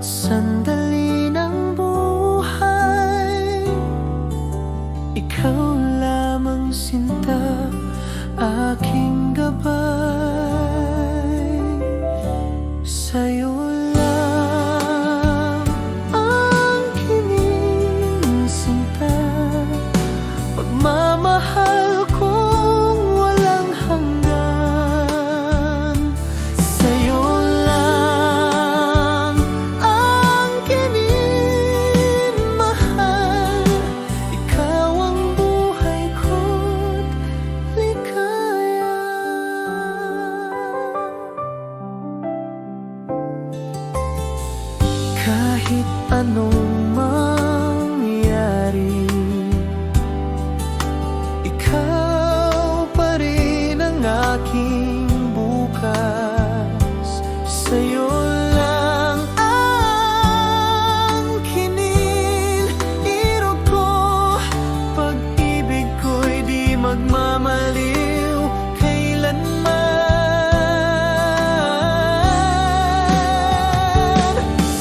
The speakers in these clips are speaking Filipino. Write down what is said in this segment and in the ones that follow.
bawat sandali ng buhay. Ikaw lamang sinta, aking gabay. Sa'yo lang ang kinisinta, pagmamahal kong walang hanggan. Sa'yo lang ang kininmahal, ikaw ang buhay ko't ligaya. Kahit anong mangyari, ikaw pa rin ang aking bukas. Sa'yo lang ang kinilirot ko, pag-ibig ko'y di magmamaliw kailanman.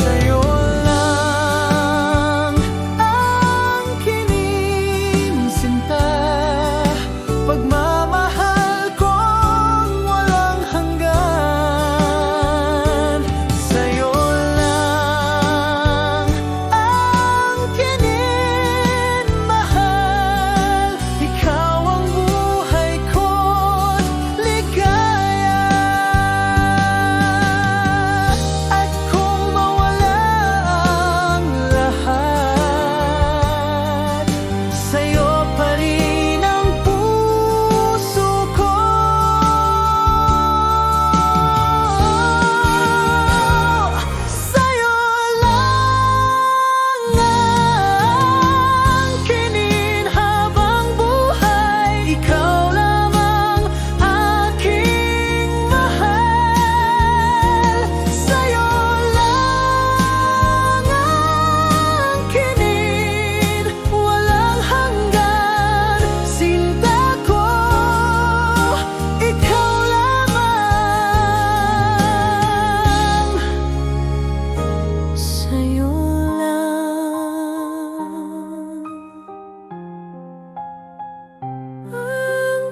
Sa'yo lang ang kinisinta, pagmamahal kong walang hanggan. Sa'yo lang ang kininmahal, ikaw ang buhay ko't ligaya. At kung mawala ang lahat, sa'yo pa rin ang puso ko. Sa'yo lang ang kinin habang buhay, ikaw lamang aking mahal. Sa'yo lang ang kinin, walang hanggan. Sinta ko, ikaw lamang. Sa'yo lang ang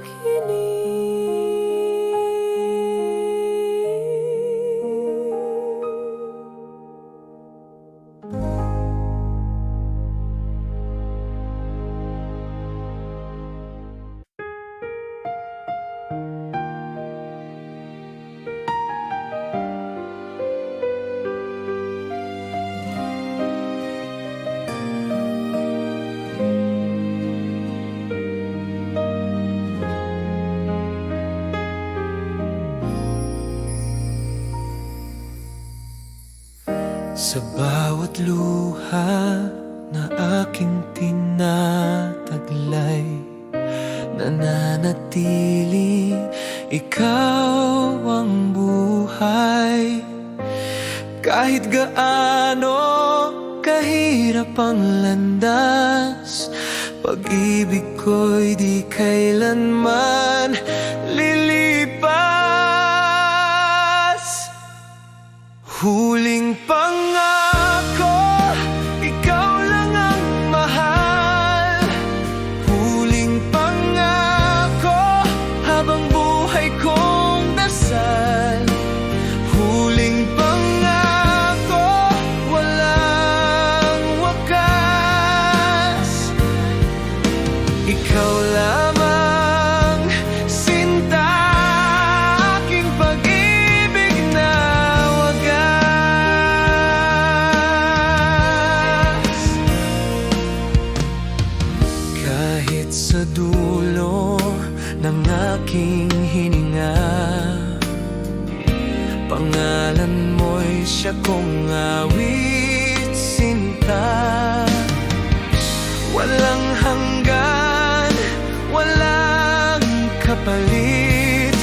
sa bawat luha na aking tinataglay, nananatili ikaw ang buhay. Kahit gaano kahirap ang landas, pag-ibig ko'y di kailanman lilipas. Huling pangako, ikaw lang ang mahal. Huling pangako, habang buhay kong dasal. Huling pangako, walang wakas. Ikaw lamang sinta, aking pag-ibig na wagas. Kahit sa dulo ng aking hininga, pangalan mo'y siya kong awit, sinta. Walang hanggan, walang kapalit,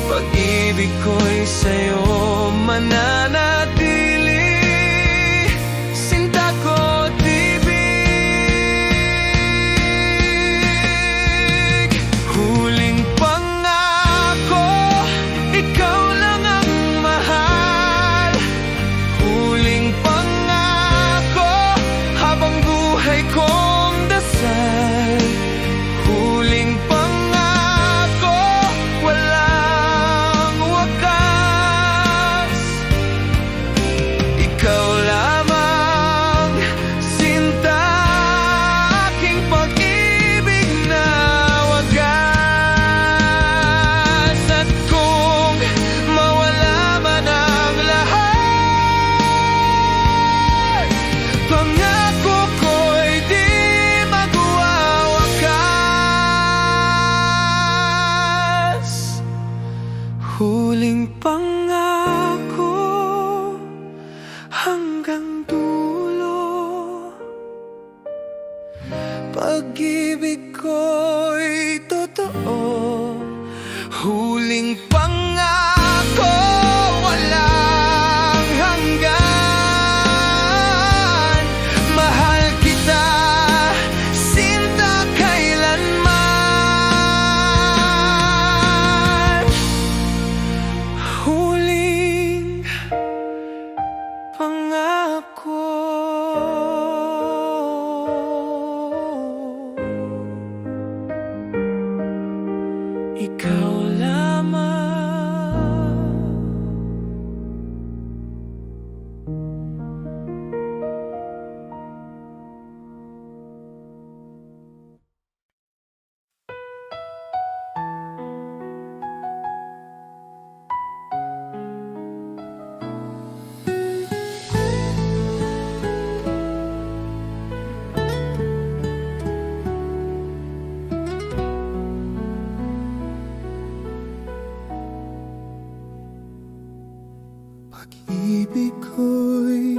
pag-ibig ko'y sa'yo mananatili. Sinta ko, tibig. Huling pangako, ikaw lang ang mahal. Huling pangako, hanggang dulo. Pag-ibig ko'y totoo, huling pangako, walang hanggan. Mahal kita, sinta, kailanman. Huling pangako. Ikaw lamang. Pag-ibig ko'y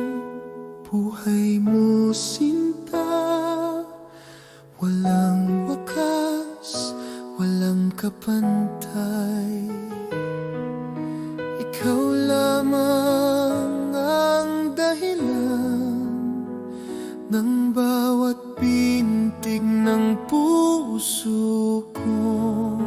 buhay mo, sinta. Walang wakas, walang kapantay. Ikaw lamang ang dahilan ng bawat pintig ng puso kong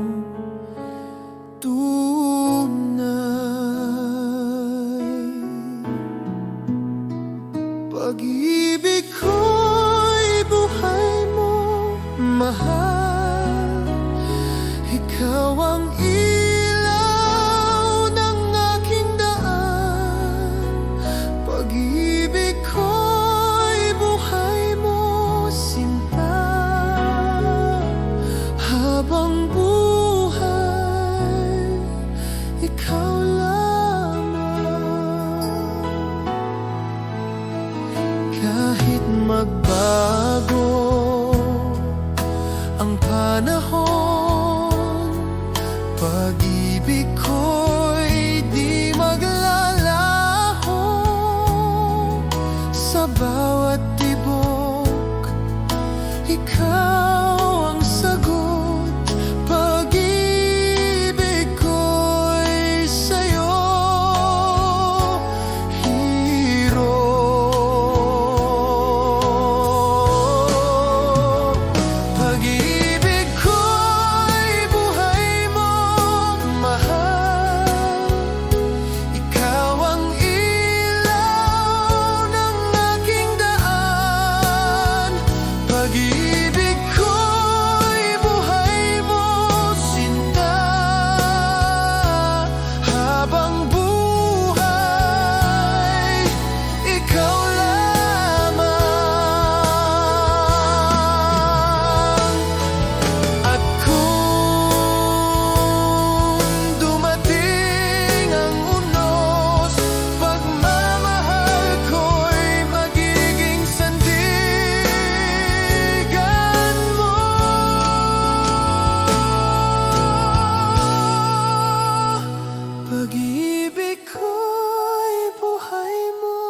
pag-ibig ko'y buhay mo, mahal. Ikaw ang ilaw ng aking daan. Pag-ibig ko'y buhay mo, sinta. Habang buhay, ikaw kahit magbago ang panahon, pag-ibig ko'y di maglalaho. Sa bawat tibok, ikaw ang sagot. Pag-ibig ko'y sa'yo, pag-ibig ko'y buhay mo,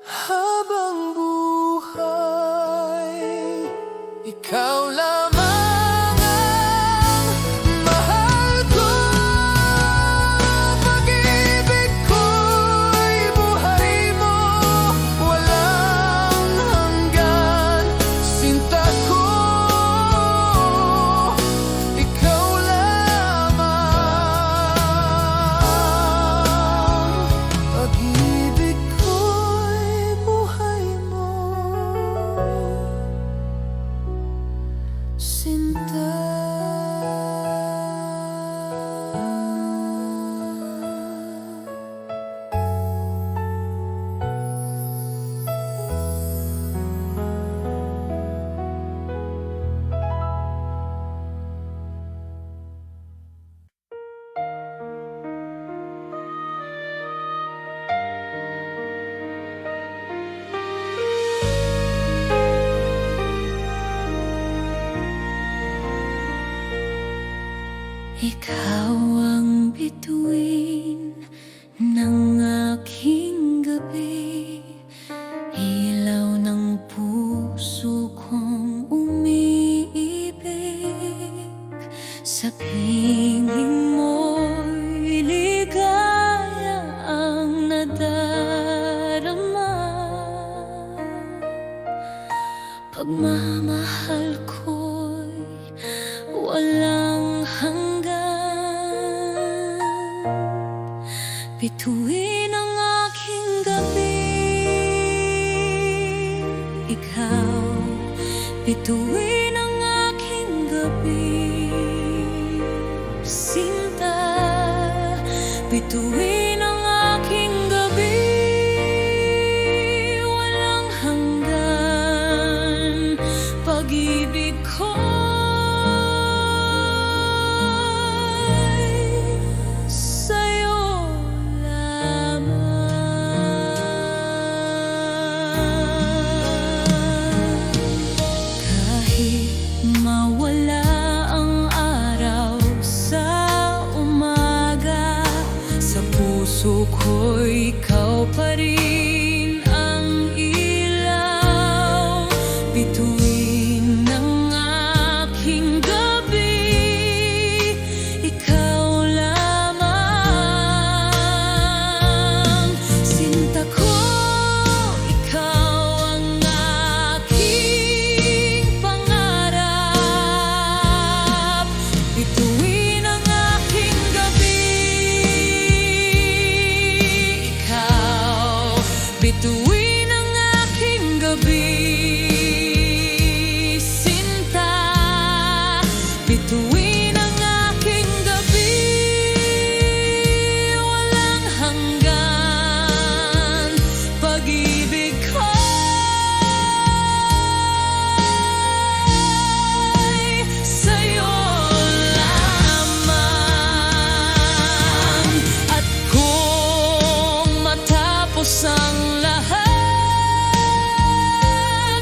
habang buhay, ikaw lamang ang mahal ko. Pag-ibig ko'y buhay mo, walang hanggan, sinta ko. Ikaw ang bituin ng aking aking gabi, ilaw ng puso kong umiibig. Sa pingin mo'y ligaya ang nadarama. Pagmamahal ko'y walang hanggan. Bituin ang aking gabi, ikaw. Bituin ang aking gabi, sinta. Bituin ang aking gabi, walang hanggan. Pag-ibig ko'y sa'yo lamang. Kahit mawala ang araw sa umaga, sa puso ko'y ikaw pa rin ang ilaw. Bituin ng aking gabi, ikaw lamang. Sinta ko, ikaw ang aking pangarap. Bituin ang aking gabi, ikaw. Bituin ang aking gabi, sinta. Bituin ang aking gabi, walang hanggan. Pag-ibig ko'y sa'yo lamang. At kung matapos ang lahat,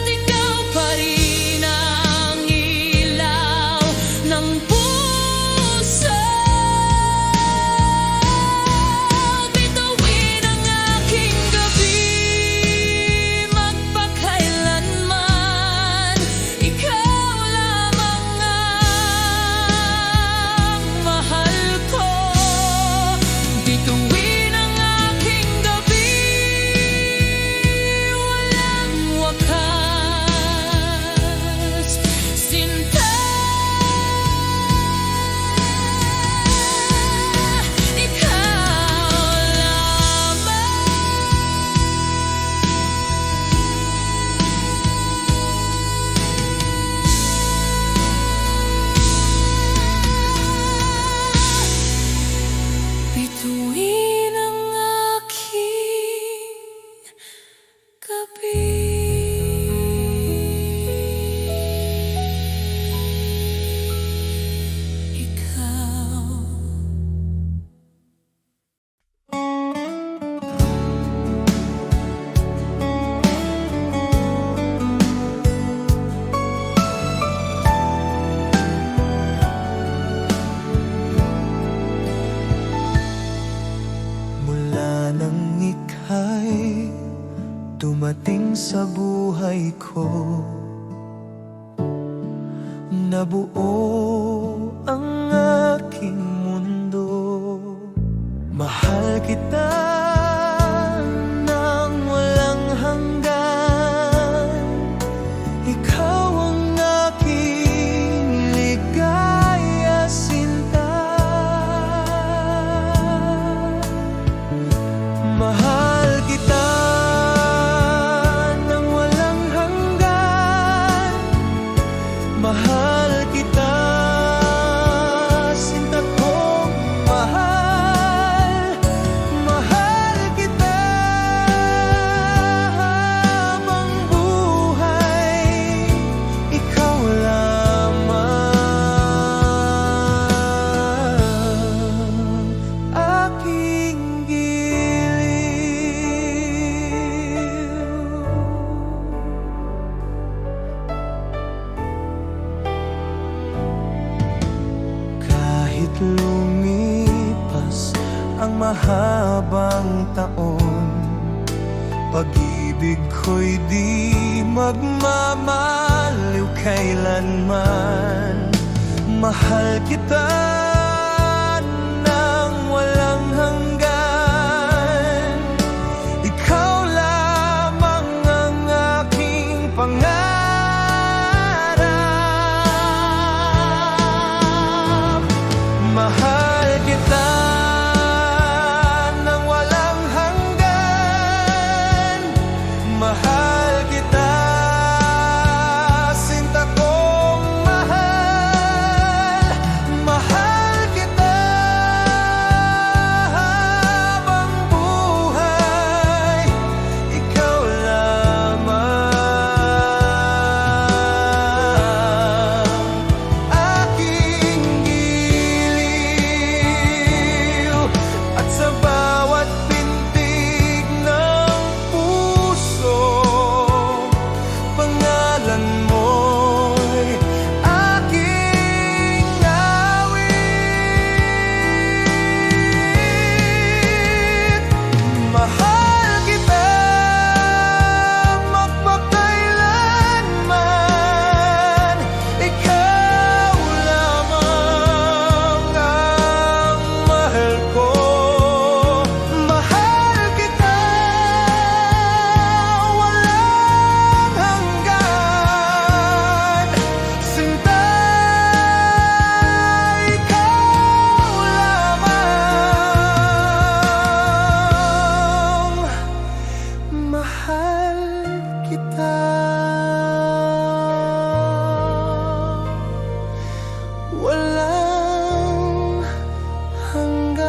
ikaw pa rin ang ilaw ng puso. Bituin ang aking gabi, magpakailanman. Ikaw lamang ang mahal ko. Bituin ang aking gabi, walang wakas, sinta. Ikaw lamang. Bituin ang aking gabi. Ikaw. Mula nang ika'y dumating sa buhay ko, nabuo ang aking mundo. Mahal kita nang walang hanggan. Ikaw ang aking ligaya, sinta. Mahal kita nang walang hanggan. Mahal kita, sinta kong mahal. Mahal kita habang buhay, ikaw lamang aking giliw. Kahit lumipas ang mahabang taon, Pag-ibig ko'y di magmamaliw kailanman. Mahal kita nang walang hanggan. Ikaw lamang ang aking pangarap. Mahal kita nang walang hanggan. Mahal kita, sinta kong mahal. Mahal kita habang buhay. Ikaw lamang aking giliw. At sa bawat pintig ng puso, pangalan mo'y aking awit. Mahal kita magpakailanman. Ikaw lamang ang mahal ko. Mahal kita walang hanggan. Sinta, ikaw lamang. Mahal kita walang hanggan.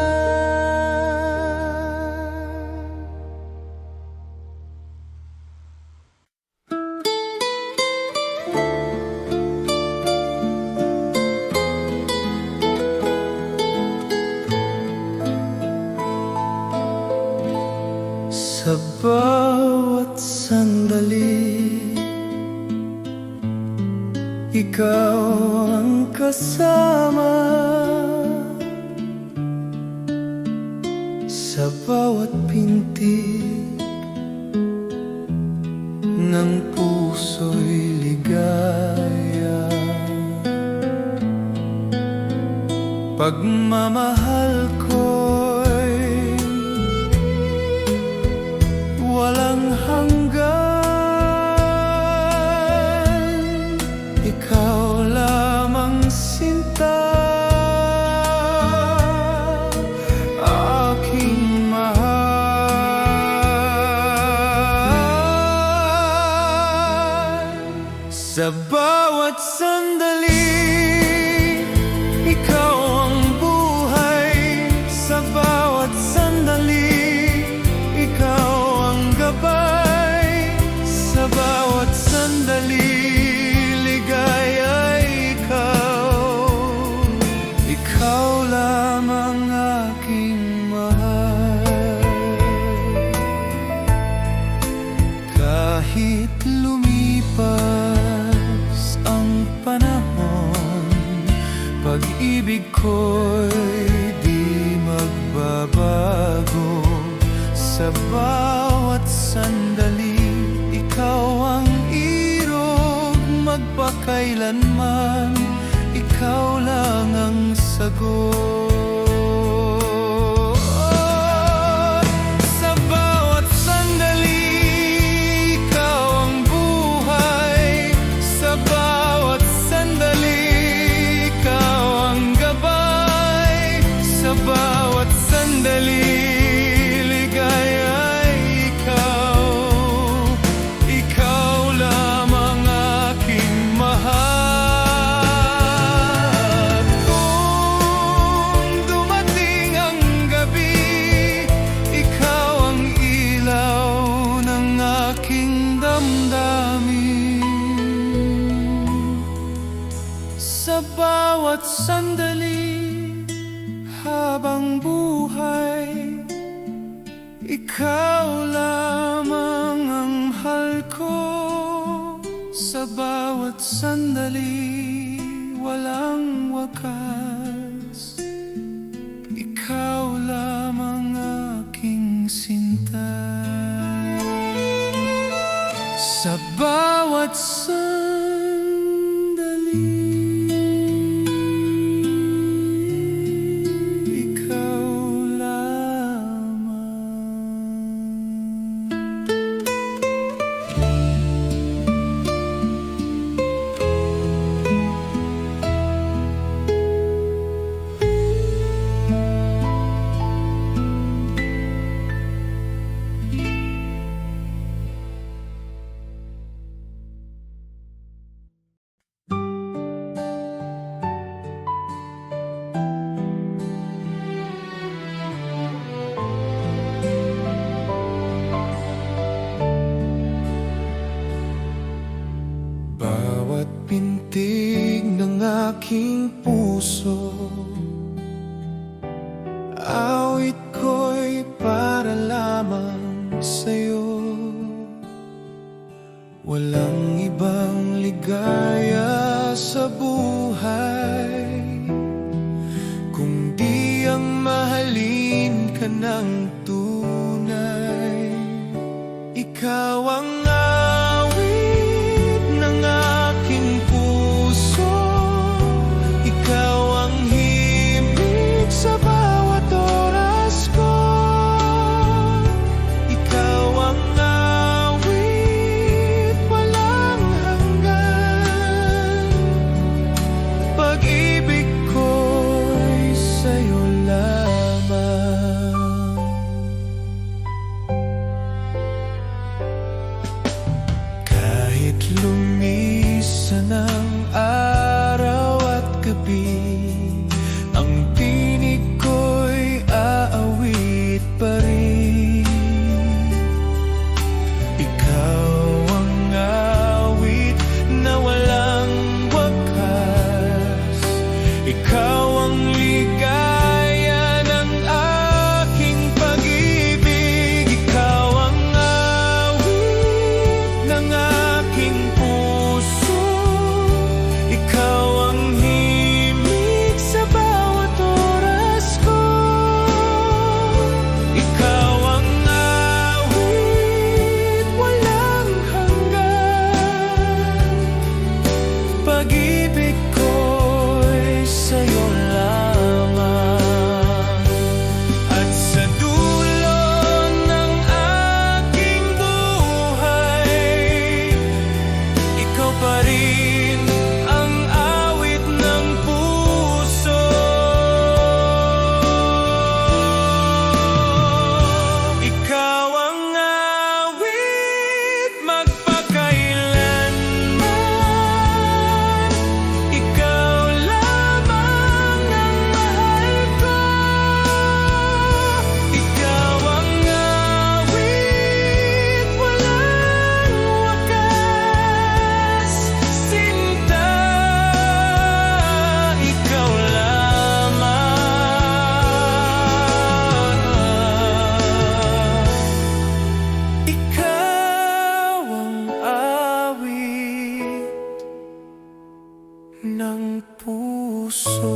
Sa bawat sandali, ikaw ang kasama. Sa bawat pintig ng puso'y ligaya. Pagmamahal ko'y walang hanggan. Ikaw lamang sinta, aking mahal. Sa bawat sandali, ikaw ang buhay. Sa bawat sandali, ikaw ang gabay. Sa bawat sandali, ligaya ikaw. Ikaw lamang aking mahal. Kahit lumipas ang panahon, pag-ibig ko'y di magbabago. Sa bawat sandali, ikaw ang irog magpakailanman. Ikaw lang ang sagot. Sa bawat sandali, ikaw ang buhay. Sa bawat sandali, ikaw ang gabay. Sa bawat sandali, ligaya ikaw. Ikaw lamang aking mahal. Kung dumating ang gabi, ikaw ang ilaw ng aking damdamin. Sa bawat sandali habang buhay, ikaw lamang ang mahal ko. Sa bawat sandali, walang wakas. Ikaw lamang aking sinta. sa bawat sandali. Ikaw lamang. Bawat pintig ng aking puso, awit ko'y para lamang sa'yo. Walang ibang ligaya sa buhay kung di ang mahalin ka ng tunay. Ikaw ang awit ng aking puso, ikaw ang himig sa bawat oras ko. Ikaw ang awit walang hanggan, pag-ibig ko'y sa'yo lamang. Kahit lumisan ang araw at gabi, ang tinig ko'y aawit pa rin. Ikaw ang awit na walang wakas, ikaw ang ligaya ng aking pag-ibig. Ikaw ang awit ng aking puso, ikaw ang himig sa bawat oras ko. Ikaw ang awit walang hanggan, pag-ibig ko'y sa'yo lamang. At sa dulo ng aking buhay, ikaw pa rin ang awit ng puso. Ikaw ang awit magpakailanman, ikaw lamang ang mahal ko. Ikaw ang awit walang wakas, sinta, ikaw lamang. Ikaw ang awit ng puso.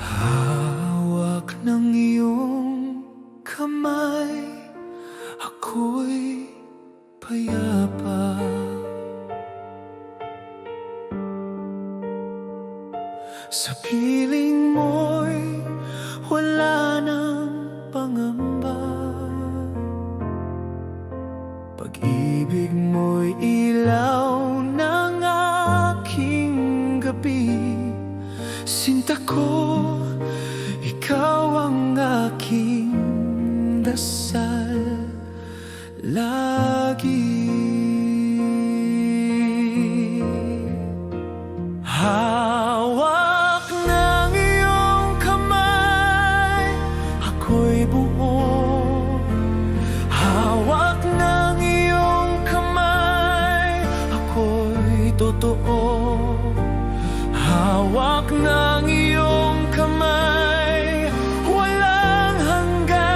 Hawak ng iyong kamay, ako'y payapa. Sa piling mo'y wala nang pangamba, pag-ibig mo'y ilaw ng aking gabi. Sinta ko, ikaw ang aking dasal lagi. Hawak ng iyong kamay, ako'y buo. Hawak ng iyong kamay, totoo. Hawak ng iyong kamay, walang hanggan.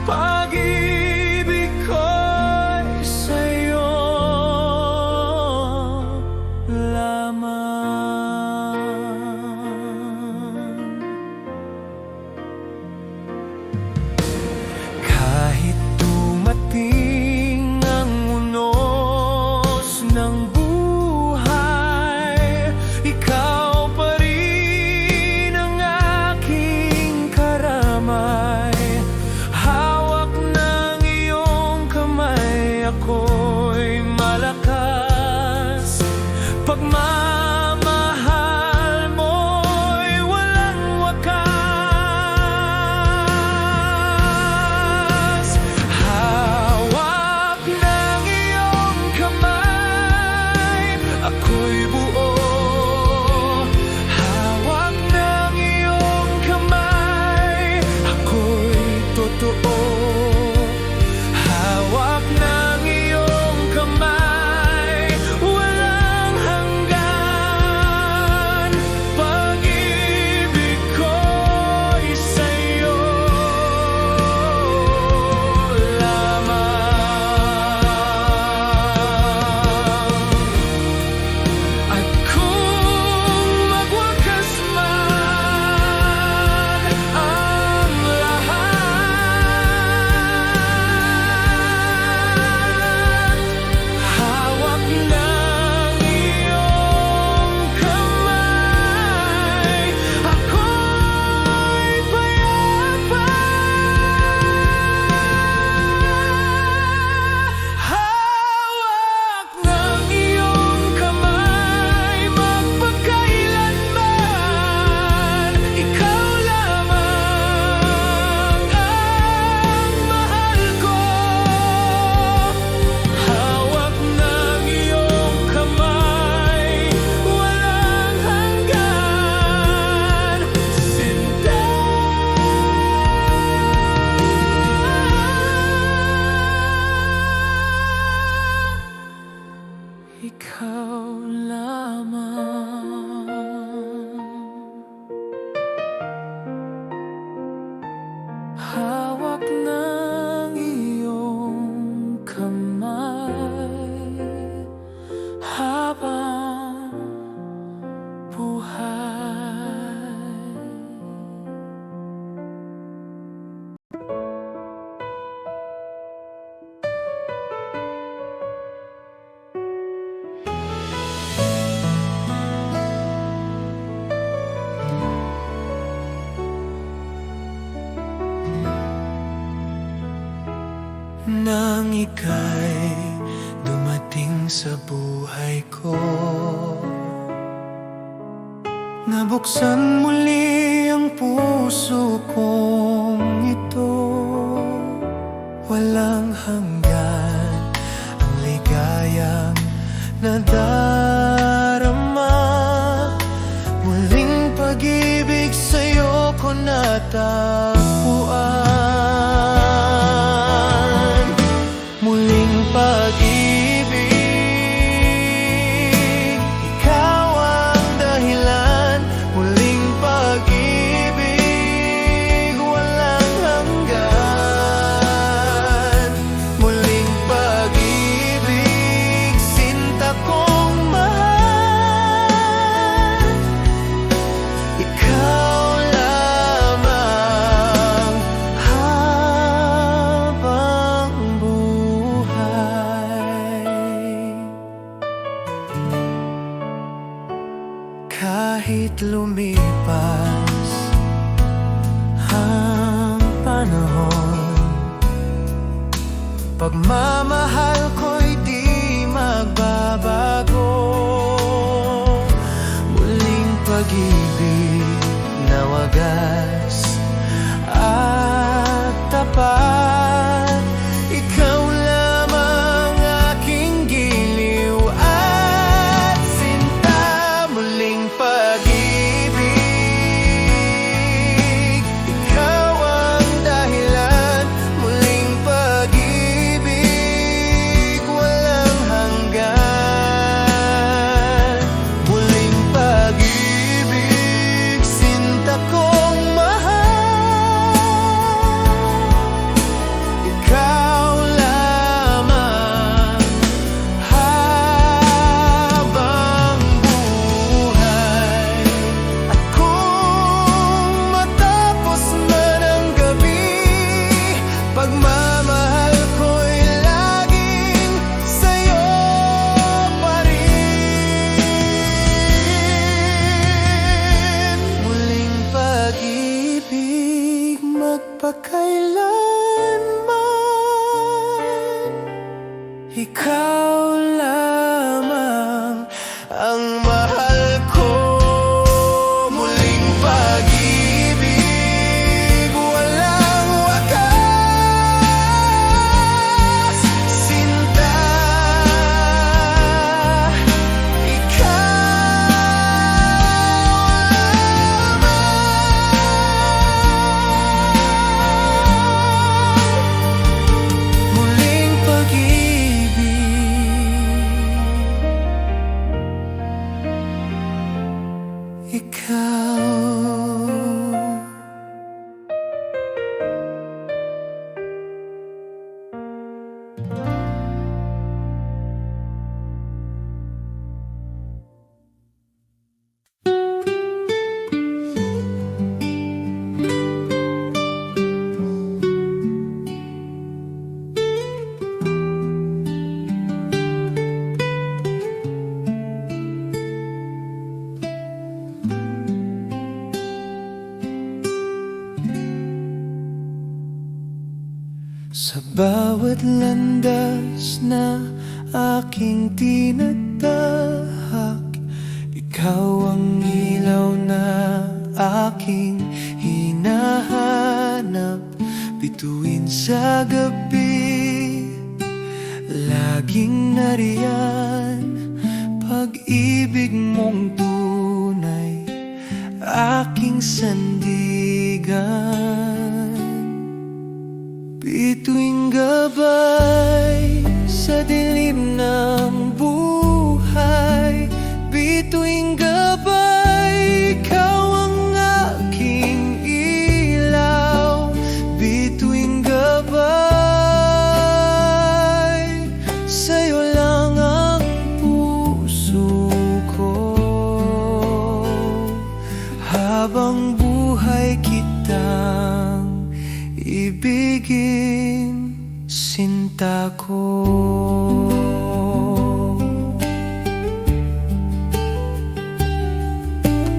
Pag-ibig ko'y sa'yo lamang. Kahit dumating ang unos ng buhay, ikaw pa rin ang aking karamay. Hawak ng iyong kamay, ako'y malakas. Pagmamahal mo'y walang wakas. Hawak ng iyong kamay, ako'y buo. Hawak ng iyong kamay, ako'y totoo. Hawak ng iyong kamay, walang hanggan. Pag-ibig ko'y sa'yo lamang. At kung magwakas man ang lahat, hawak ng iyong kamay, ako'y payapa. Hawak ng iyong kamay, magpakailanman. Ikaw lamang ang mahal ko. Hawak ng iyong kamay, walang hanggan. Sinta, ikaw lamang. Hawak ng iyong kamay habang buhay. Nang ika'y dumating sa buhay ko, nabuksan muli ang puso kong ito. Walang hanggan ang ligayang nadarama. Muling pag-ibig sa'yo ko natagpuan. Muling pag-ibig, ikaw ang dahilan. Muling pag-ibig, walang hanggan. Muling pag-ibig, sinta kong mahal. Ikaw lamang habang buhay. Kahit lumipas ang panahon, pagmamahal ko'y di magbabago. Muling pag-ibig na wagas at tapat. Ikaw lamang aking giliw at sinta. Muling pag-ibig, ikaw ang dahilan. Muling pag-ibig, walang hanggan. ikaw lamang ang mahal ko. Muling pag-ibig, walang wakas. Sinta, muling pag-ibig, ikaw. Sa bawat landas na aking tinatahak, ikaw ang ilaw na aking hinahanap. Bituin sa gabi, laging nariyan. Pag-ibig mong tunay, aking sandigan. Bituing gabay sa dilim ng buhay, bituing gabay, ikaw ang aking ilaw. Bituing gabay, sa'yo lang ang puso ko. Habang buhay kitang ibigin, sinta ko.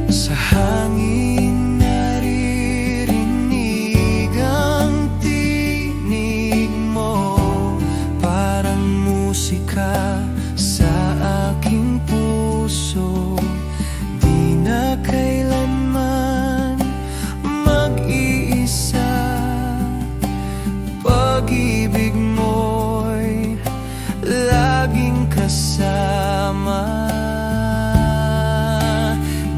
Sa hangin naririnig ang tinig mo, parang musika sa aking puso. Di na kailanman mag-iisa, pag-ibig mo'y laging kasama.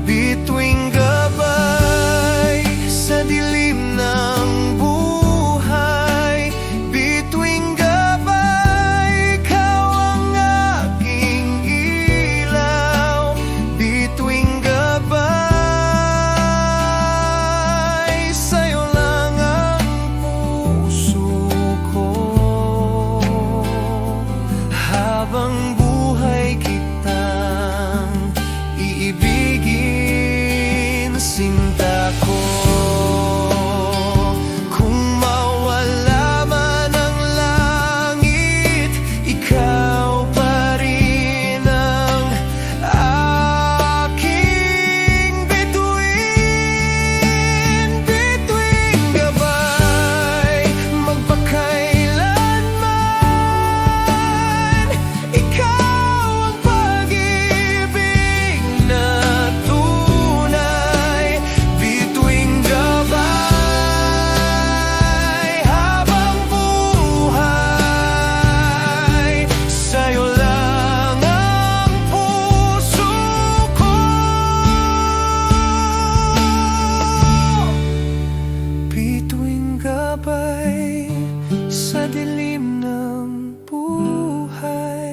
Bituing gabay sa dilim ng buhay, bituing gabay, ikaw ang aking ilaw. Bituing gabay, sa'yo lang ang puso ko. Habang buhay kitang iibigin, sinta ko. Kung mawala man ang langit, ikaw pa rin ang aking bituin. Bituing gabay, magpakailanman, ikaw ang pag-ibig na tunay. Bituing gabay, habang buhay, sa'yo lang ang puso ko. Bituing gabay sa dilim ng buhay.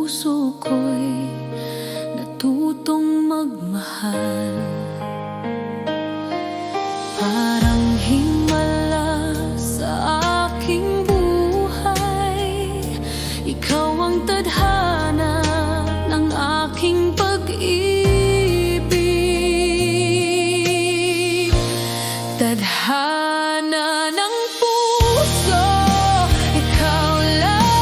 puso ko'y natutong magmahal. Parang himala sa aking buhay, ikaw ang tadhana ng aking pag-ibig. Tadhana ng puso, ikaw lamang.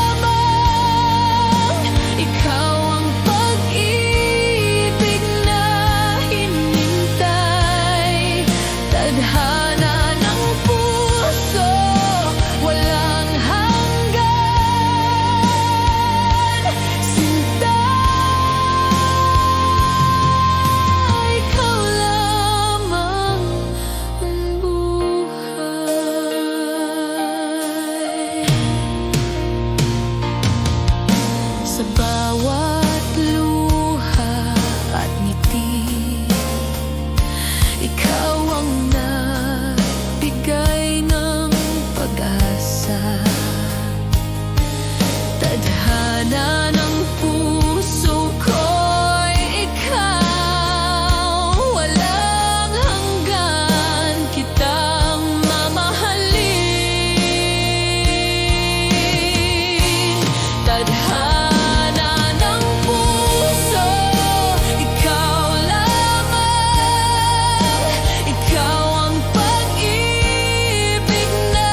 Ikaw ang pag-ibig na hinintay. Tadhana ng puso, walang hanggan. Sinta, ikaw lamang ang buhay. Sa bawat luha at ngiti, ikaw ang nagbigay ng pag-asa. Tadhana ng puso ko'y ikaw, walang hanggan kitang mamahalin. Tadhana ng puso, ikaw lamang. Ikaw ang pag-ibig na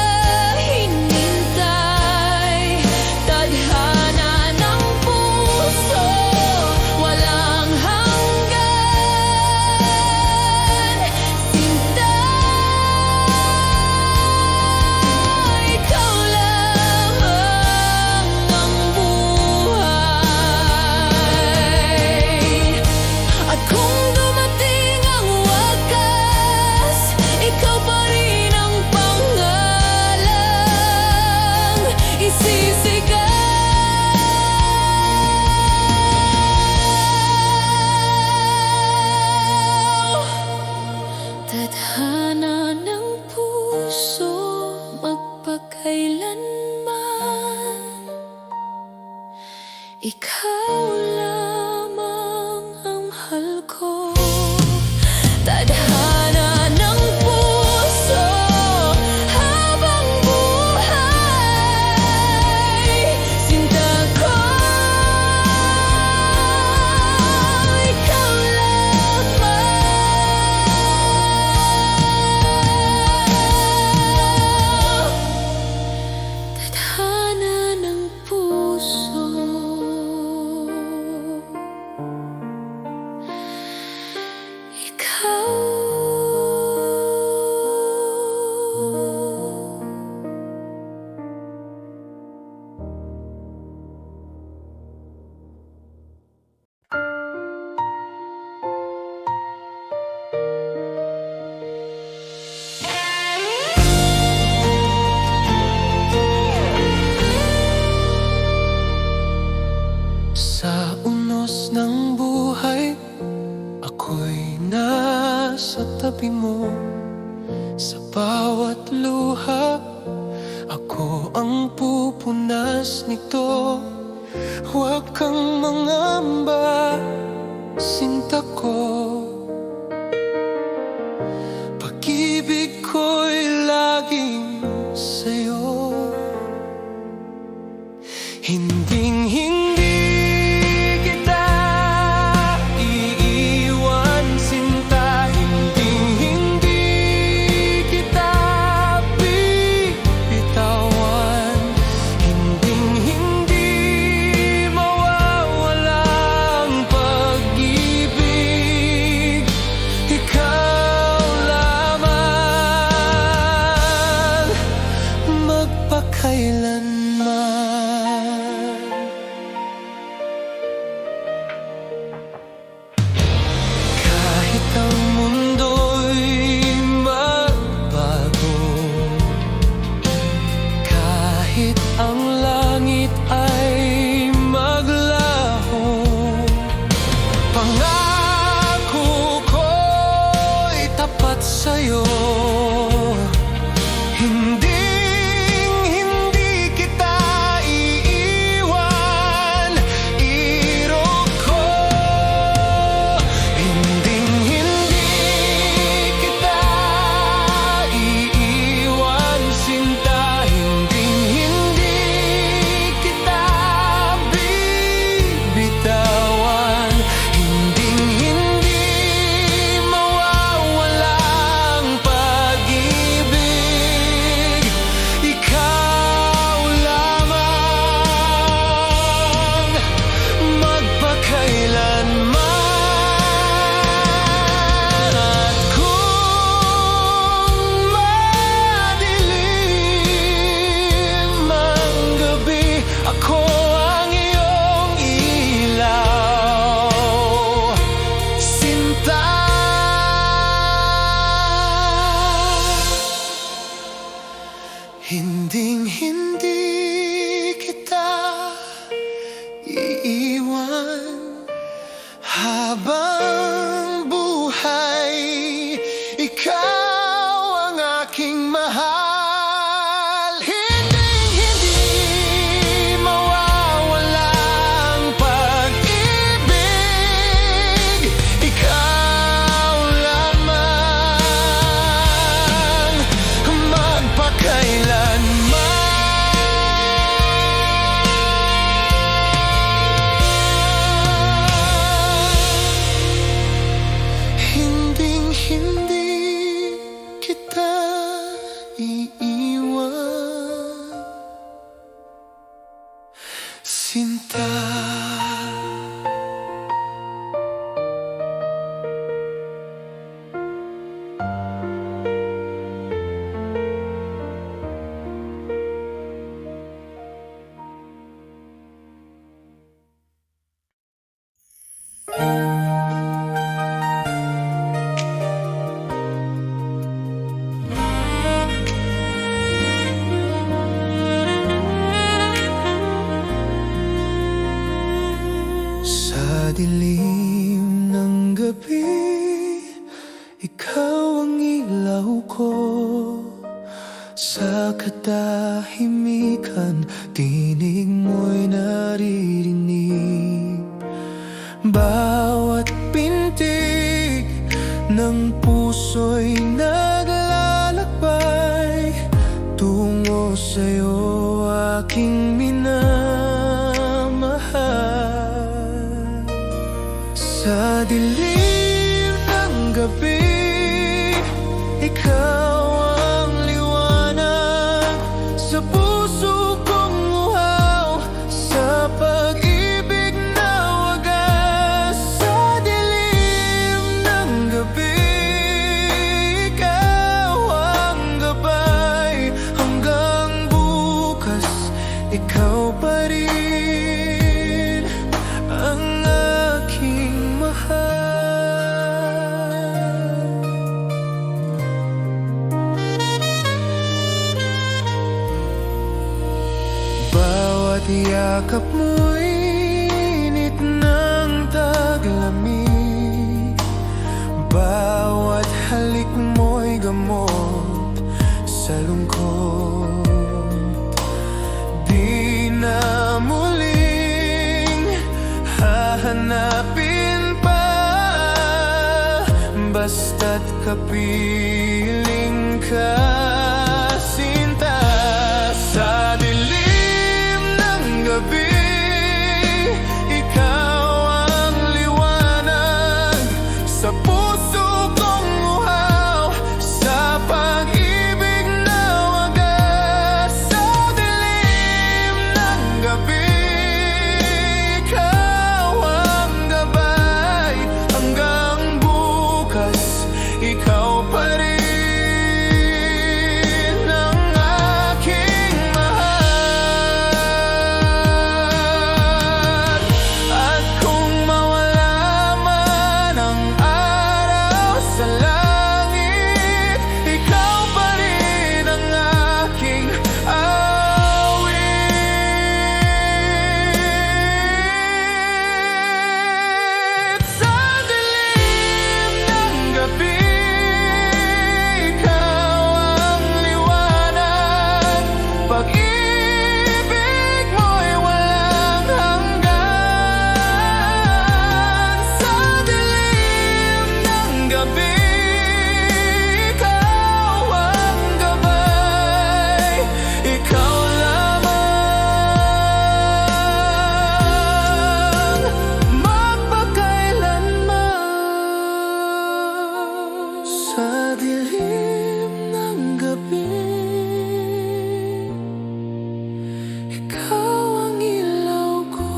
hinintay. Tadhana ng puso, walang hanggan. Sinta, ikaw lamang ang buhay. At kung dumating ang wakas, ikaw pa rin ang pangalang isisigaw. Tadhana ng puso, magpakailanman. Ikaw lamang ang mahal ko. Tadhana ng puso, habang buhay. Sinta ko, ikaw lamang. Tadhana ng puso, Sa unos ng buhay, ako'y nasa tabi mo. Sa bawat luha, ako ang pupunas nito. Huwag kang mangamba, sinta ko. Pag-ibig ko'y laging sa'yo. Hinding-hindi kita iiwan, sinta. Hinding-hindi kita bibitawan. Hinding-hindi mawawala ang pag-ibig. Ikaw lamang, magpakailanman. Kahit ang mundo'y magbago, kahit ang langit ay maglaho, pangako ko'y tapat sa'yo. Hinding-hindi kita iiwan. Sinta. Sa dilim ng gabi, ikaw ang ilaw ko. Sa katahimikan, tinig mo'y naririnig. Bawat pintig ng puso'y naglalakbay tungo sa'yo, aking minamahal. Sa dilim ng gabi, ikaw ang liwanag. Sa puso kong uhaw, sa pag-ibig na wagas. Sa dilim ng gabi, ikaw ang gabay. Hanggang bukas, ikaw pa rin ang aking mahal. Bawat yakap mo'y init ng taglamig. Bawat halik mo'y gamot sa lungkot. Di na muling hahanapin pa, basta't kapiling ka, sinta. Sa dilim ng gabi, ikaw ang liwanag. Sa puso kong uhaw, sa pag-ibig na wagas. Sa dilim ng gabi, ikaw ang gabay. Hanggang bukas, ikaw pa rin ang aking mahal. At kung mawala man ang araw sa langit, ikaw pa rin ang aking awit. Sa dilim ng gabi, ikaw ang liwanag. Pag-ibig mo'y walang hanggan. Sa dilim ng gabi, ikaw ang gabay. Ikaw lamang, magpakailanman. Sa dilim ng gabi, ikaw ang ilaw ko.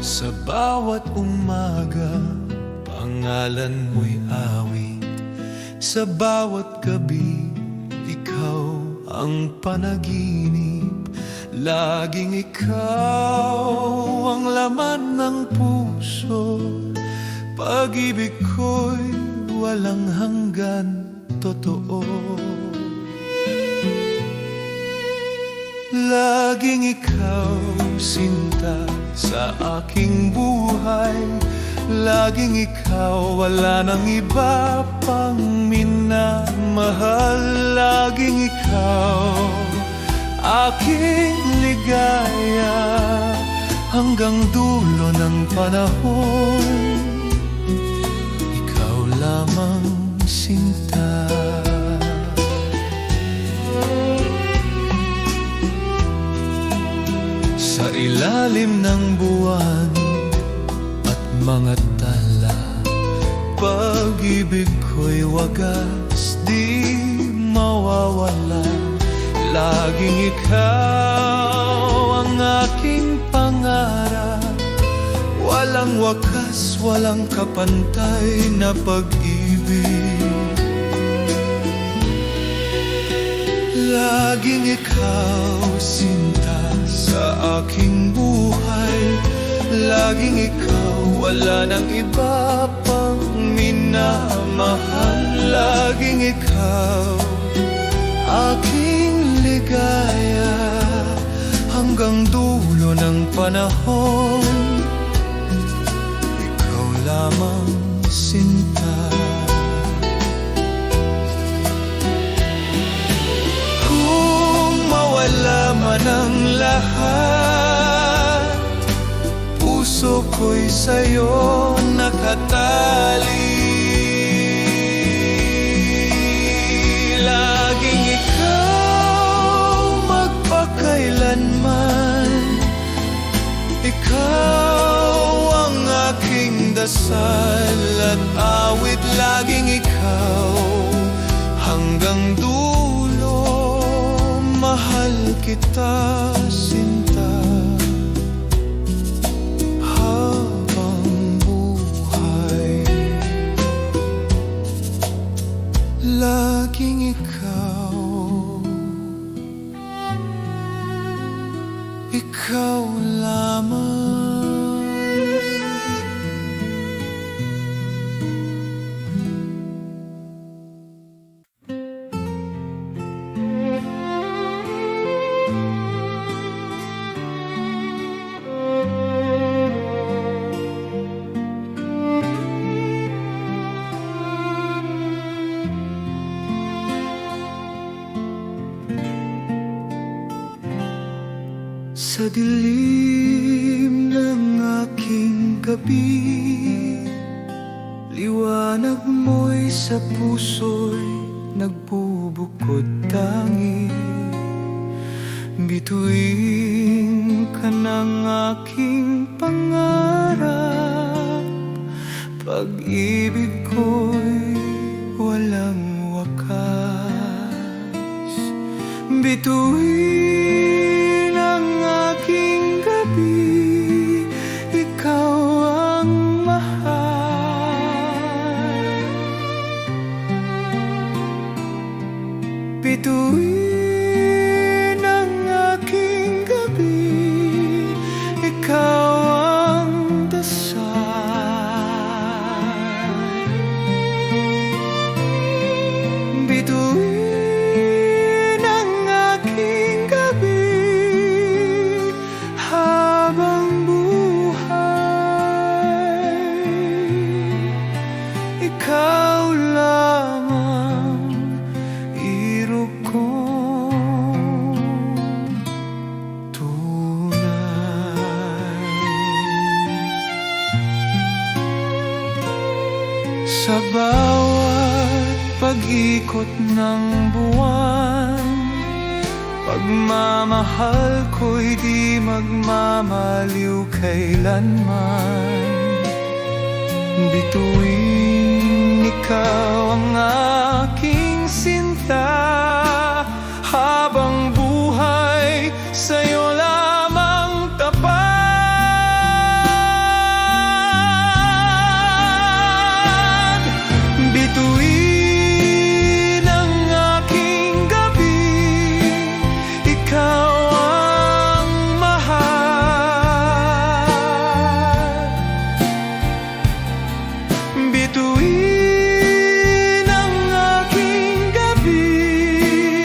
Sa bawat umaga, pangalan mo'y awit. Sa bawat gabi, ikaw ang panaginip. Laging ikaw ang laman ng puso. Pag-ibig ko'y walang hanggan, totoo. Laging ikaw, sinta, sa aking buhay. Laging ikaw, wala nang iba pang minamahal. Laging ikaw, aking ligaya. Hanggang dulo ng panahon, ikaw lamang, sinta. ilalim ng buwan at mga tala. Pag-ibig ko'y wagas, di mawawala. Laging ikaw ang aking pangarap. Walang wakas, walang kapantay na pag-ibig. Laging ikaw, sinta, sa aking buhay. Laging ikaw, wala nang iba pang minamahal. Laging ikaw, aking ligaya, hanggang dulo ng panahon. Ikaw lamang, sinta. Kung mawala man ang lahat, puso ko'y sa'yo nakatali. Laging ikaw, magpakailanman. Ikaw ang aking dasal at awit. Laging ikaw, hanggang dulo, mahal kita, sinta. Habang buhay, laging ikaw, ikaw lamang. Sa dilim ng aking gabi, liwanag mo'y sa puso'y nagbubukod tangi. Bituin ka ng aking pangarap, pag-ibig ko'y walang wakas. Bituin ang aking gabi, ikaw ang mahal. Bituin ang aking gabi, ikaw ang dasal. Bituin ang aking gabi, habang buhay, ikaw lamang, iro kong tunay. Sa bawat pag-ikot ng buwan, pagmamahal ko'y di magmamaliw kailanman. Bituin ikaw ang aking sinta, habang buhay sa'yo lamang tapat. Bituin ang aking gabi, ikaw ang mahal. Bituin ang aking gabi,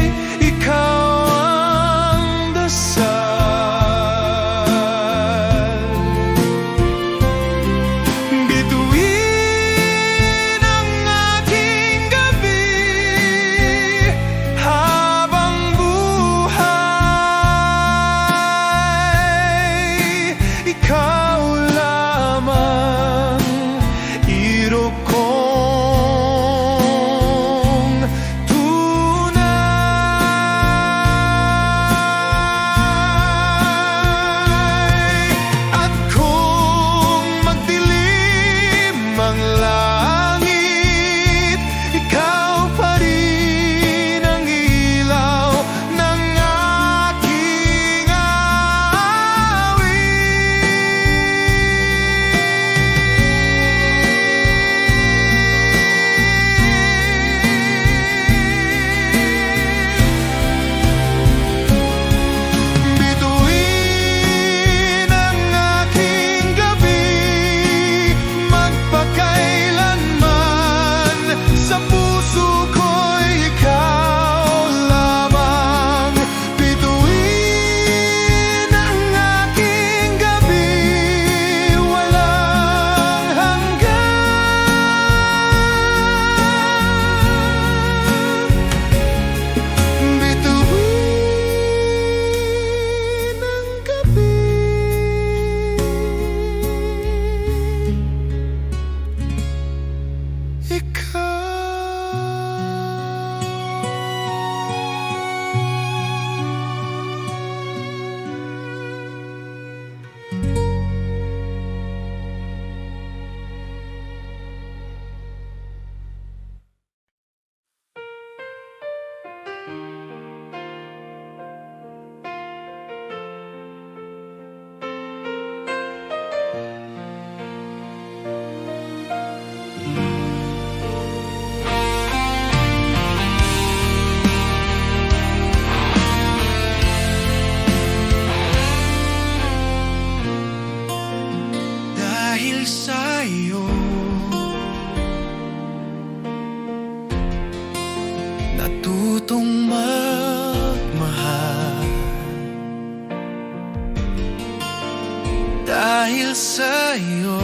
sa'yo.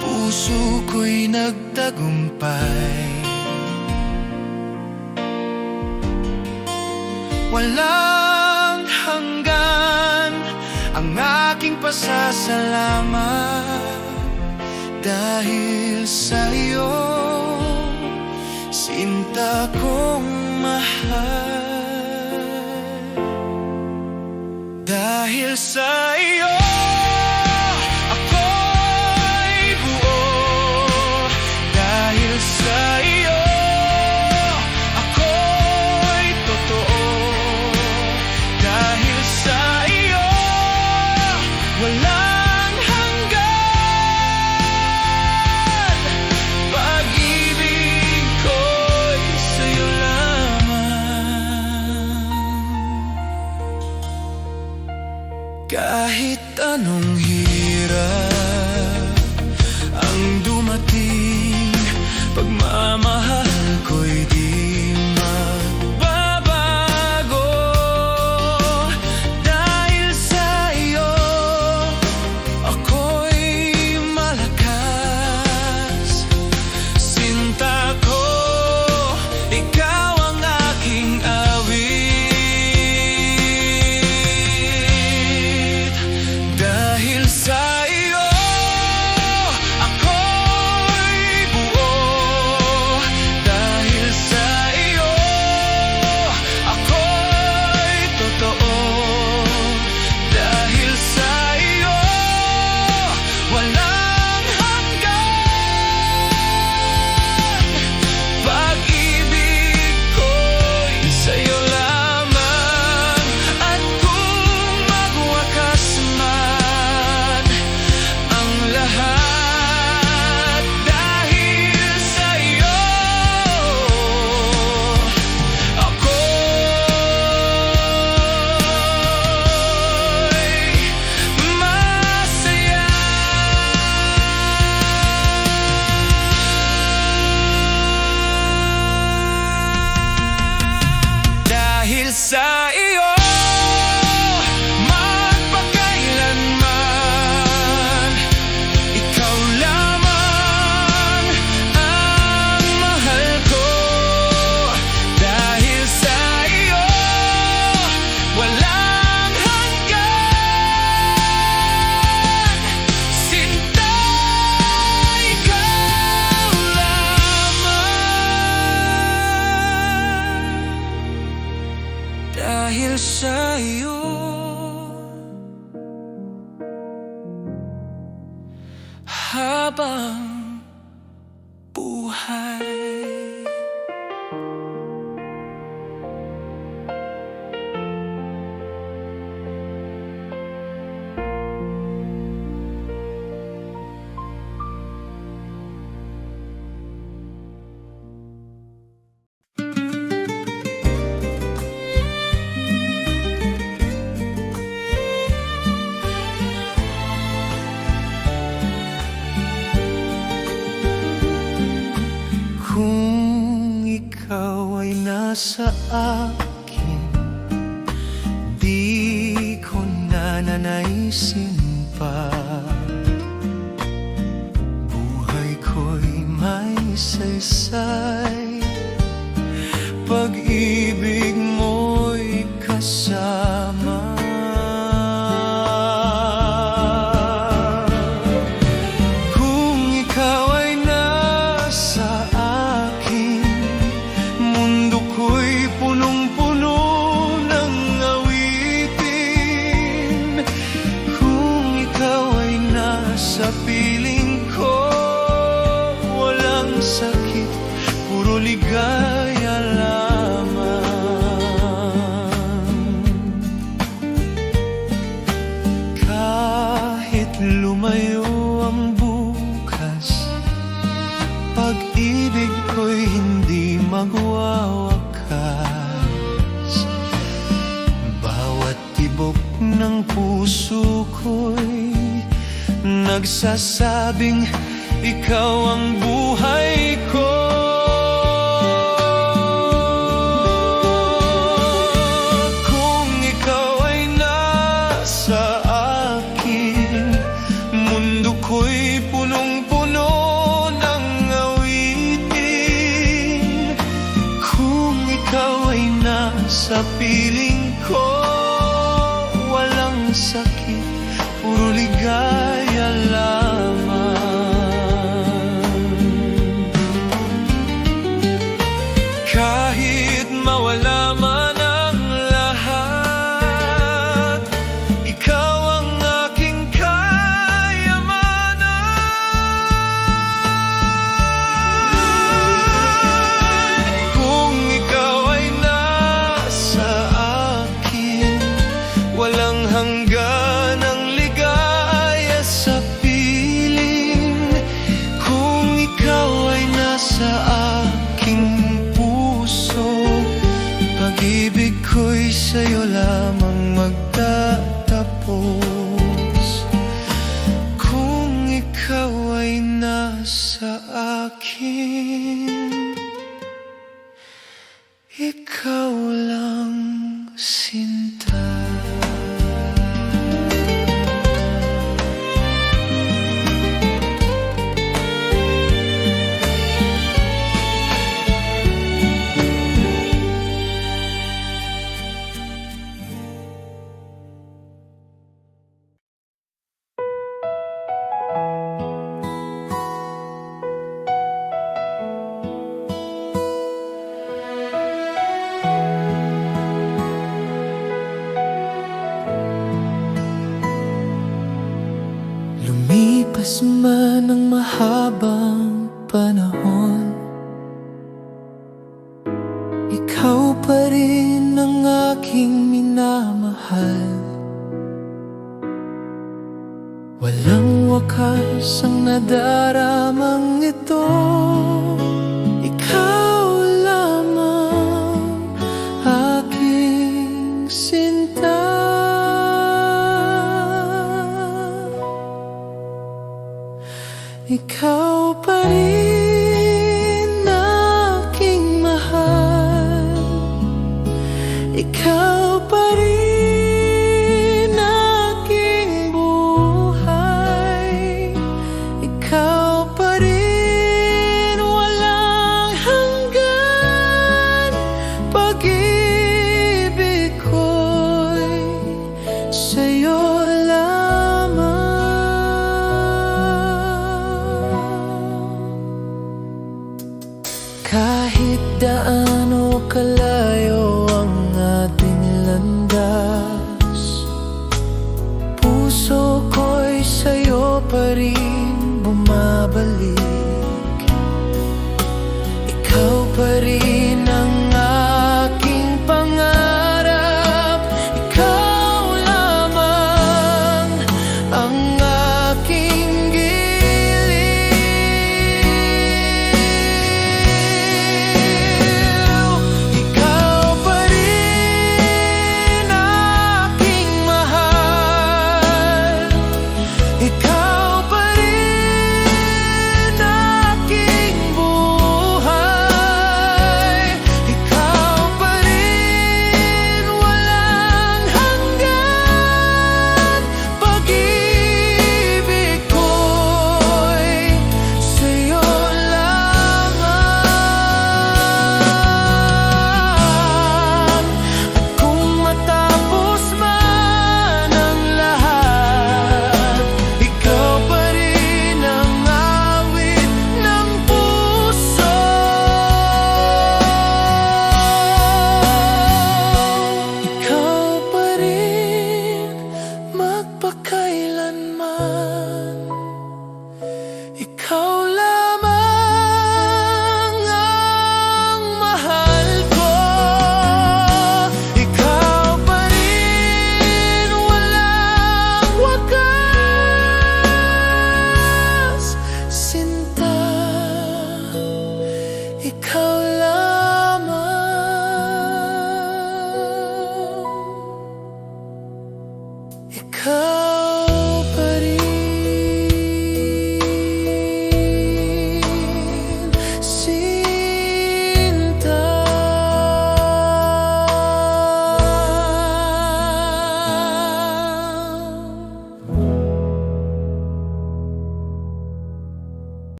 Puso ko'y nagtagumpay. Walang hanggan ang aking pasasalamat. Dahil sa'yo, sinta kong mahal. Dahil sa'yo, ako'y buo. Dahil sa'yo, ako'y totoo. Dahil sa'yo, walang hanggan. Pag-ibig ko'y sa'yo lamang. Kahit anong hirap ang dumating, pagmamahal ko'y di magbabago. Dahil sa'yo, ako'y malakas. Sinta ko, ikaw ang aking awit. Dahil sa'yo, ako'y buo. Dahil sa'yo, ako'y totoo. Dahil sa'yo, walang hanggan. Pag-ibig ko'y sa'yo lamang. At kung magwakas man ang lahat, dahil sa'yo, ako'y masaya. Dahil sa iyo, magpakailanman, ikaw lamang ang mahal ko. Dahil sa iyo, walang hanggan. Sinta, ikaw lamang. Dahil sa iyo, habang buhay. Kung ikaw ay nasa akin, di ko nananaisin pa. Buhay ko'y may saysay, pag-ibig mo'y kasama. Kung ikaw ay nasa akin, mundo ko'y punong-puno ng awitin. Kung ikaw ay nasa piling ko, walang sakit, puro ligaya lamang. Kahit lumayo ang bukas, pag-ibig ko'y hindi magwawakas. Bawat tibok ng puso ko'y nagsasabing ikaw ang buhay ko. Kung ikaw ay nasa ikaw ay nasa piling ko. Walang sakit, puro ligaya lamang. Kahit mawala man ang lahat, ikaw ang aking kayamanan. Kung ikaw ay nasa akin, walang hanggan ang ligaya sa piling. Kung ikaw ay nasa aking puso, pag-ibig ko'y sa'yo lamang magtatapos. Kung ikaw ay nasa akin, ikaw lang sinta. Lumipas man ang mahabang panahon, ikaw pa rin ang aking minamahal. Walang wakas ang nadaramang ito, ikaw lamang aking sinta. Ikaw pa rin aking mahal, ikaw pa rin aking buhay, ikaw pa rin walang hanggan. Pag-ibig ko'y sa'yo lamang. Kahit daano kalayo ang ating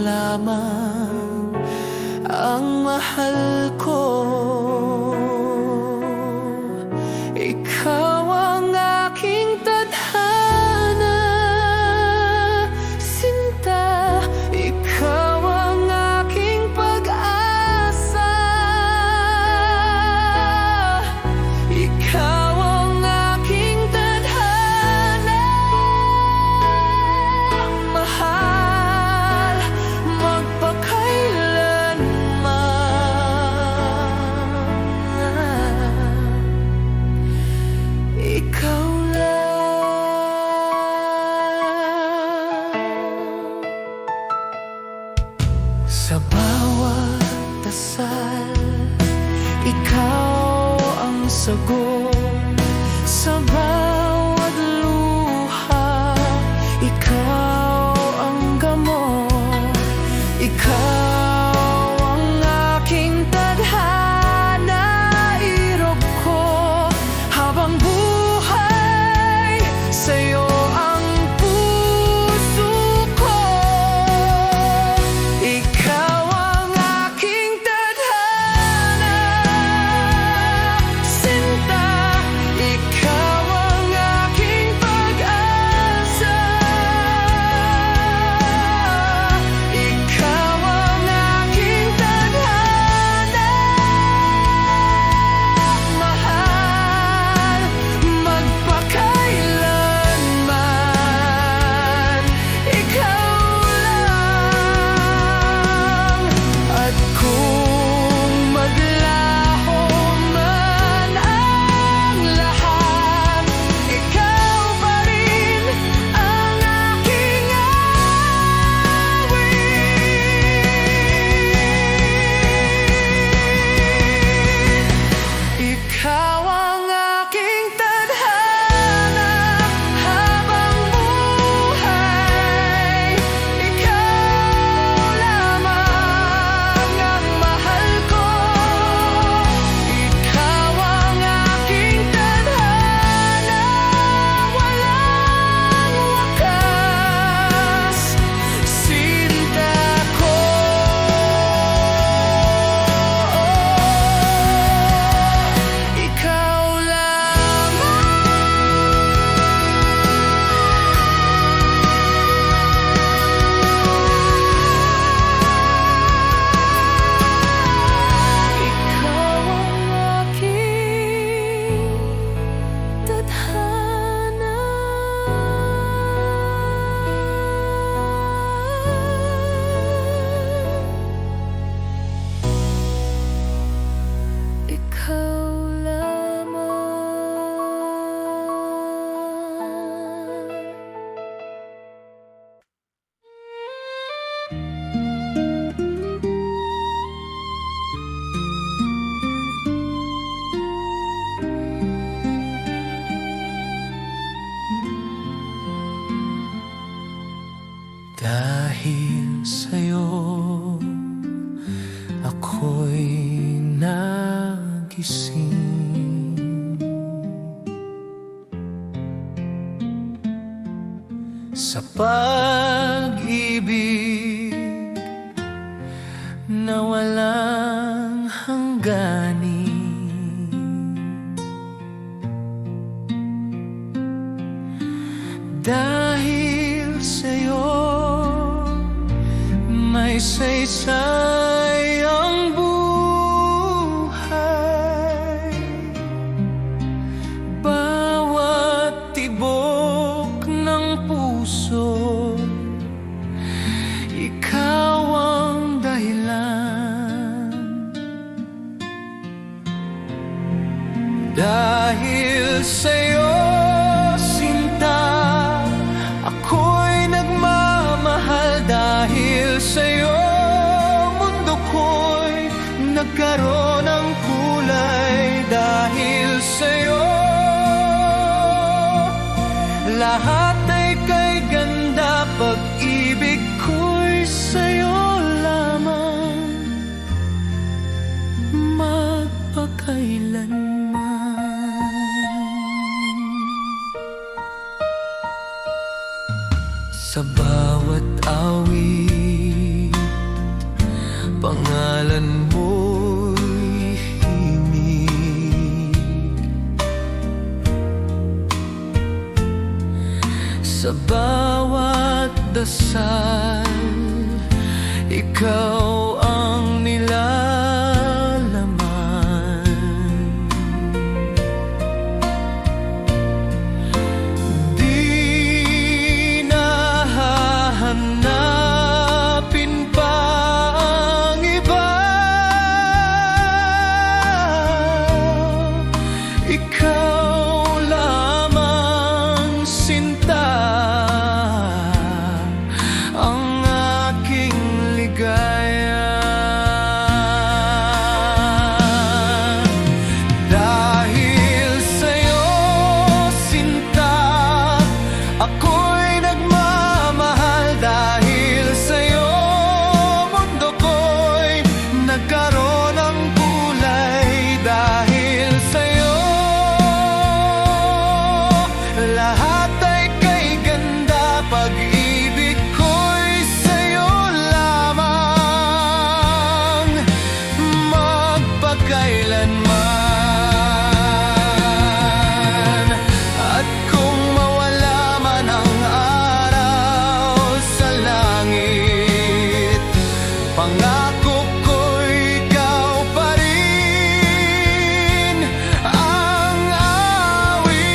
lamang ang mahal ko. Ikaw ang aking tadhana, sinta. Ikaw ang aking pag-asa. Ikaw ang aking tadhana, mahal magpakailanman. Ikaw lang. Sa bawat dasal, ikaw ang sagot. Sa bawat luha, ikaw ang gamot. Ikaw ang aking tadhana, irog ko habang buhay. Sa'yo ang puso ko. Ikaw ang aking tadhana, sinta. Ikaw ang aking pag-asa. Ikaw ang aking tadhana, mahal magpakailanman. Ikaw lang. At kung maglaho man ang lahat, ikaw pa rin ang aking awit. Ikaw ang aking tadhana habang buhay. Ikaw lamang ang mahal ko. Ikaw ang aking tadhana, walang wakas, sinta ko. Ikaw lamang. Ikaw ang aking tadhana. Ikaw lamang. Dahil sa'yo, ako'y nagising. Sa pag-ibig na walang hangganin, dahil sa'yo may saysay ang buhay. Bawat tibok ng puso, ikaw ang dahilan. Dahil sa'yo, sinta, ako'y nagmamahal. Dahil sa'yo, mundo ko'y nagkaroon ng kulay. Dahil sa'yo, lahat ay kay ganda. Pag-ibig ko'y sa'yo lamang, magpakailanman. Sa bawat awit, pangalan mo'y himig. Sa bawat dasal, ikaw ang nilalaman. Di na hahanapin pa ang iba. Ikaw lamang, sinta, ang aking ligaya. Dahil sa'yo, sinta, ako'y nagmamahal. Dahil sa'yo, mundo ko'y nagkaroon ng kulay. Dahil sa'yo, lahat ay kay ganda. Pag-ibig ko'y sa'yo lamang, magpakailanman. At kung mawala man ang araw sa langit, pangako ko'y ikaw pa rin ang awit.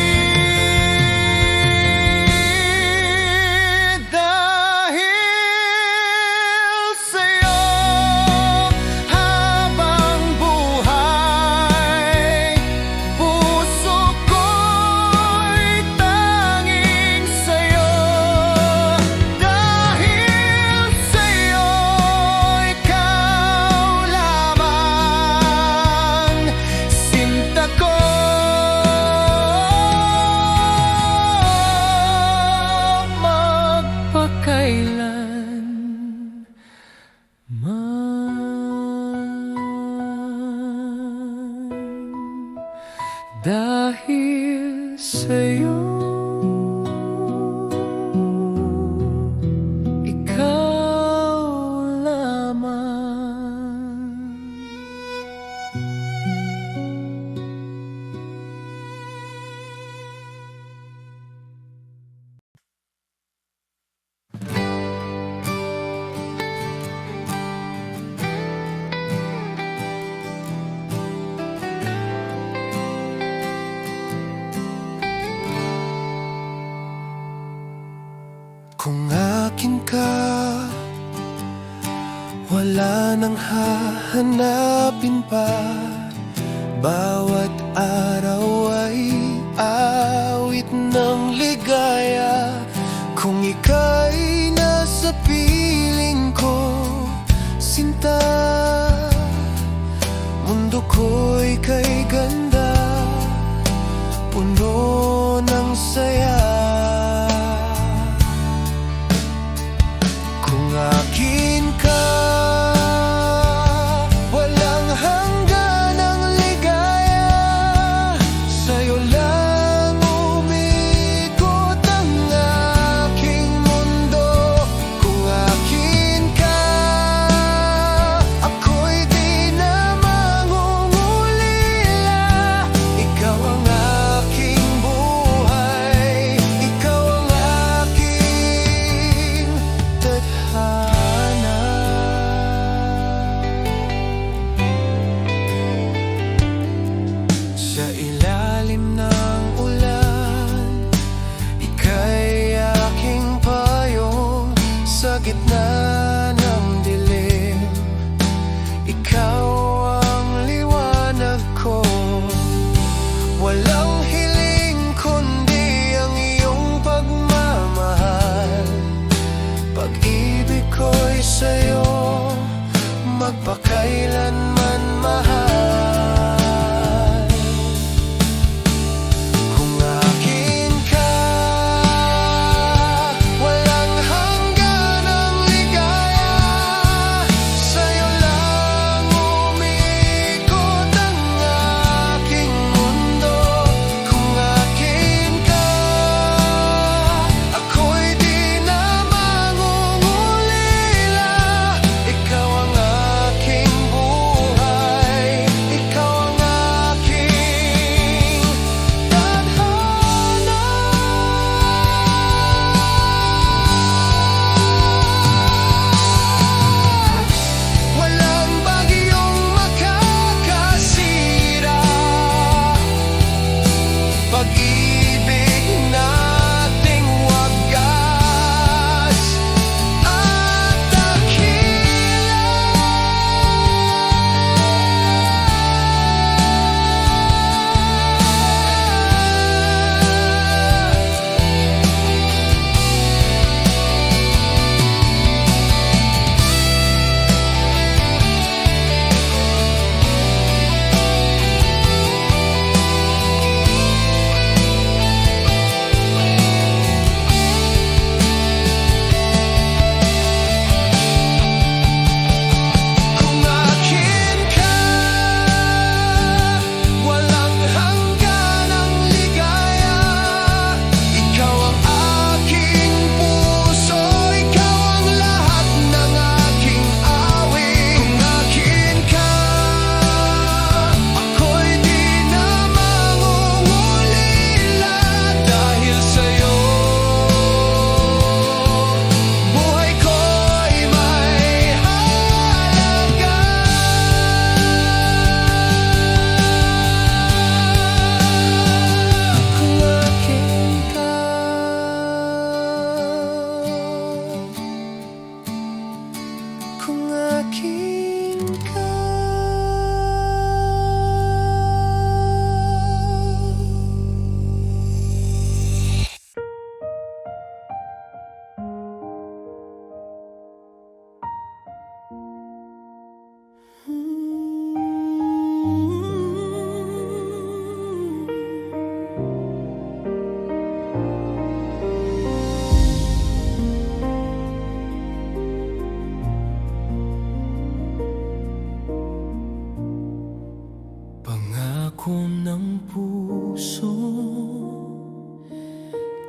Dahil sa'yo, habang buhay, puso ko'y tanging sa'yo. Dahil sa'yo, ikaw lamang, sinta ko. Magpakailanman. Dahil sa'yo, ikaw lamang. Kung akin ka, wala nang hahanapin pa. Bawat araw ay awit ng ligaya. Kung ika'y nasa piling ko, sinta, mundo ko'y kay ganda, puno ng saya. Kung akin ka, walang hanggan ang ligaya. Sa'yo lang umikot ang aking mundo. Kung akin ka, ako'y di na mangungulila. Ikaw ang aking buhay.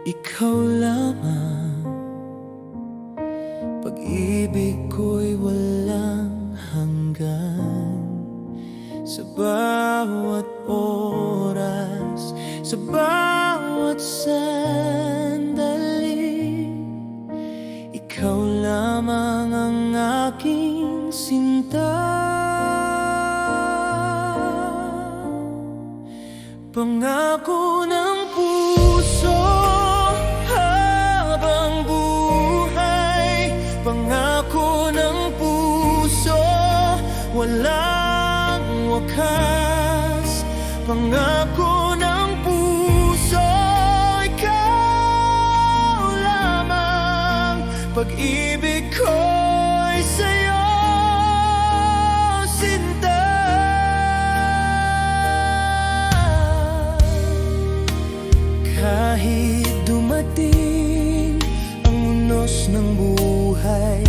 ikaw lamang. Pag-ibig ko'y walang hanggan. Sa bawat oras, sa bawat sandali, ikaw lamang ang aking sinta. Pangako ng puso habang buhay, pangako ng puso walang wakas, pangako ng puso ikaw lamang. Pag-ibig ko'y sa'yo, sinta. Kahit dumating ang unos ng buhay,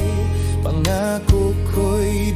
pangako ko'y